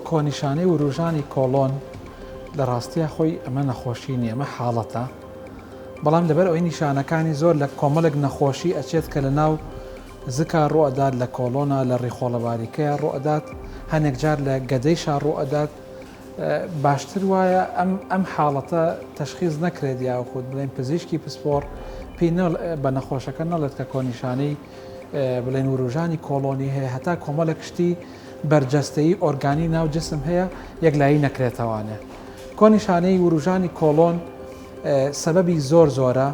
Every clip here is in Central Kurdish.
کۆنیشانەی وروژانی کۆڵۆن لە ڕاستیە خۆی ئەمە نەخۆشی نیە، ئەمە حاڵەتە، بەڵام لەبەر ئەوەی نیشانەکانی زۆر لە کۆمەڵێک نەخۆشی ئەچێت کە لە ناو زکا ڕوئەدات، لە کۆڵۆنا، لە ڕێخۆڵە باریکەیە ڕوئەدات، هەنێک جار لە گەدەیشا ڕوئەدات. باشتر وایە ئەم حاڵەتە تەشخیص نەکرێت یاخود بڵێن پزیشکی پسپۆڕ پێی بە نەخۆشەکە نەڵێت کە کۆنیشانەی بڵێن وروژانی کۆڵۆنی هەیە، هەتا کۆمەڵێک شتی بەرجەستەیی ئۆرگانی ناو جسم هەیە یەکلایی نەکرێتەوانێ. کۆنیشانەی وروژانی کۆڵۆن سەبەبی زۆرە،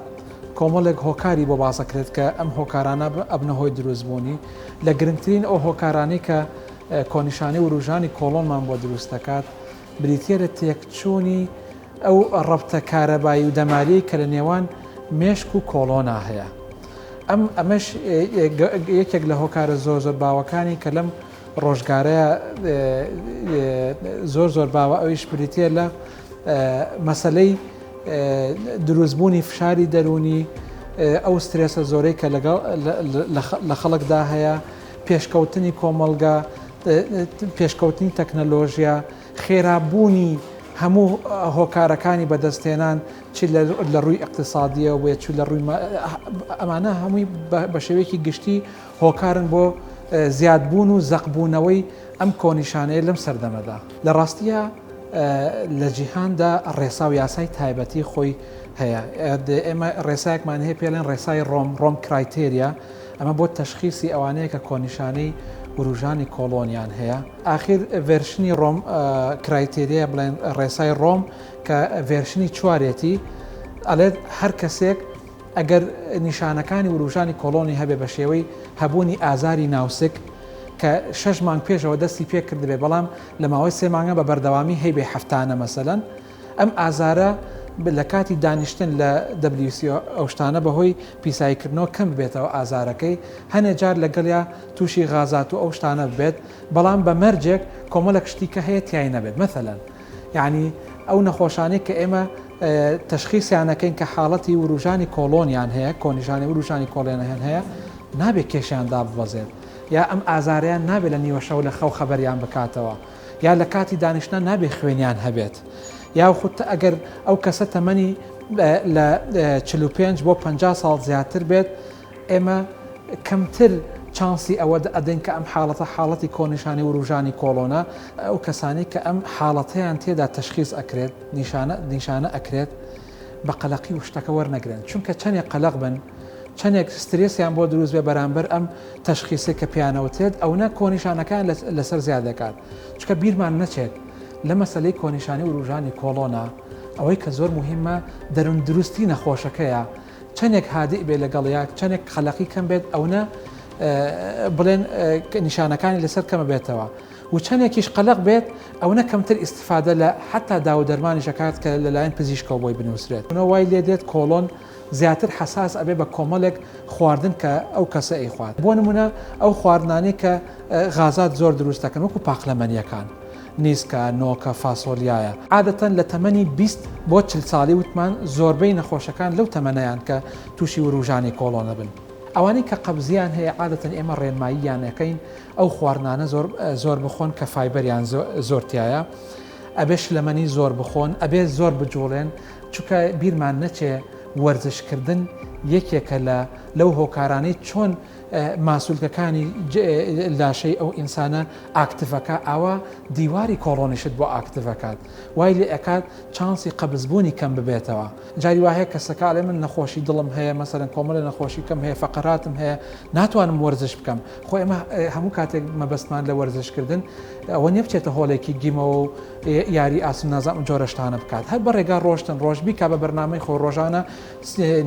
کۆمەڵێک هۆکاری بۆ باسەکرێت کە ئەم هۆکارانە ئەبنە هۆی دروستبوونی. لە گرنگترین ئەو هۆکارانەی کە کۆنیشانەی وروژانی کۆڵۆنمان بۆ دروست دەکات بریتیە تێکچوونی ئەو ڕەبتە کارەبایی و دەماریەی کە لە نێوان مێشک و کۆڵۆنا هەیە. ئەمەش یەکێک لە هۆکارە زۆر باوەکانی کە لەم ڕۆژگارەیە زۆر باوە، ئەویش بریتە لە مەسەلەی دروستبوونی فشاری دەرونی، ئەو سترێسە زۆرەی کە لە خەڵکدا هەیە، پێشکەوتنی کۆمەلگا، پێشکەوتنی تەکنەلۆژیا، خێرابوونی هەموو هۆکارەکانی بەدەستێنان چی لە ڕووی اقتصادیە و چ لە ڕووی ئەمانە هەمووی بە شێوەیەکی گشتی هۆکارن بۆ زیادبوون و زەقبوونەوەی ئەم کۆنیشانەیە لەم سەردەمەدا. لە ڕاستیە لە جیهاندا ڕێسا و یاسای تایبەتی خۆی هەیە. ئێمە ڕێسایەکمان هەیە پێڵێن ڕێسای ڕۆم کرایتێریا، ئەمە بۆ تەشخیصی ئەوانەیە کە کۆنیشانەی وروژانی کۆڵۆنیان هەیە. ئاخیر ڤێرشنی ڕۆم کرایتێریە بڵێن ڕێسای ڕۆم کە ڤێرشنی چوارێتی ئەڵێت هەر کەسێک ئەگەر نیشانەکانی وروژانی کۆڵۆنی هەبێ بە شێوەی هەبوونی ئازاری ناوسک کە 6 مانگ پێشەوە دەستی پێ کردبێ، بەڵام لە ماوەی 3 مانگە بە بەردەوامی هەیبێ هەفتانە مەسەلەن، ئەم ئازارە لە کاتی دانیشتن لە WCO ئەو شتانە بەهۆی پیساییکردنەوە کەم بێتەوە ئازارەکەی، هەنێ جار لەگەڵیا تووشی غازات و ئەو شتانە بێت، بەڵام بە مەرجێک کۆمەڵک شتی کە هەیە تیای نەبێت. مەثەلەن یعنی ئەو نەخۆشانەی کە ئێمە تەشخیصیانەکەین کە حاڵەتی وروژانی کۆڵۆنیان هەیە، کۆنیشانی وروژانی کۆڵۆنیان هەیە، نابێت کێشیاندا بوەزێت، یا ئەم ئازاریان نابێت لە نیوە شەو لە خەو خەبەریان بکاتەوە، یا لە کاتی دانیشتن نابێت خوێنیان هەبێت، یا خودت ئەگەر ئەو کەسە تەمەنی لە 45 بۆ 50 ساڵ زیاتر بێت، ئێمە کەمتر چانسی ئەوە ئەدەین کە ئەم حاڵەتە حاڵەتی کۆنیشانی وروژانی کۆڵۆنە، ئەو کەسانی کە ئەم حاڵەتەیان تێدا تەشخیص ئەکرێت، نیشانە ئەکرێت، بە قەلەقی و شتەکە وەرنەگرن، چونکە چەندێک قەلەق بن، چەندێک سترێسیان بۆ دروست بێ بەرامبەر ئەم تەشخیصی کە پیانەوتێت، ئەوە کۆنیشانەکان لەسەر زیاد دەکات. چونکە بیرمان نەچێت لە مەسەلەی کۆنیشانی وروژانی کۆڵۆنە ئەوەی کە زۆر مهمە دەرون دروستی نەخۆشەکەیە، چەندێک هادی بێ لەگەڵیا، چەندێک قەلەقی کەم بێت، ئەوە بڵێن نیشانەکانی لەسەر کەمە بێتەوە، و چەندێکیش قەلق بێت ئەوە کەمتر ئیسفادە لە حتا داو دەرمانی شکات کە لەلایەن پزیشکەوە بۆی بنووسرێت. وای لێ دێت کۆڵۆن زیاتر حساس ئەبێ بە کۆمەڵێک خواردن کە ئەو کەسە ئەیخوات. بۆ نمونە ئەو خواردنانەی کە غازات زۆر دروست دەکەن، وەکو پاقلەمەنیەکان، نیسکە، نۆکە، فاسۆلیایە، عادەتەن لە تەمەنی 20 بۆ 40 ساڵی وتمان زۆربەی نەخۆشەکان لەو تەمەنەیان کە تووشی وروژانی کۆڵۆنە بن. ئەوانەی کە قەبزیان هەیە عادەتەن ئێمە ڕێنماییان ئەەکەین ئەو خواردنانە زۆر بخۆن کە فایبەریان زۆرتیایە، ئەبێ شلەمەنی زۆر بخۆن، ئەبێ زۆر بجوڵێن، چونکە بیرمان نەچێ وەرزشکردن یەکێکە لەو هۆکارانەی چۆن ماسوولکەکانی لاشەی ئەو ئینسانە ئاکتڤەکە، ئاوا دیواری کۆڵۆنیشت بۆ ئاکتڤەکات، وای لێ ئەکات چانسی قەبزبوونی کەم ببێتەوە. جاری وایە کەسەکە ئەڵێ من نەخۆشی دڵم هەیە، مەسەرەن کۆمەڵە نەخۆشی کەم هەیە، فەقەراتم هەیە، ناتوانم وەرزش بکەم. خۆ ئێمە هەموو کاتێک مەبەستمان لە وەرزشکردن ئەوە نیە بچێتە هۆڵێکی گیمەوە و یاری ئاسم نازانم جۆرە شتانە بکات، هەر بە ڕێگا ڕۆشتن ڕۆژبی کا بە بەرنامەی خۆ ڕۆژانە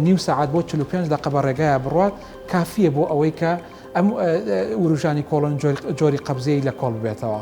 نیو سەعات بۆ 45 دقیقە بە ڕێگایە بڕات، کافیە بۆ ئەوەی کە ئەم وروژانی کۆڵۆن جۆری قەبزەی لە کۆڵ بێتەوە.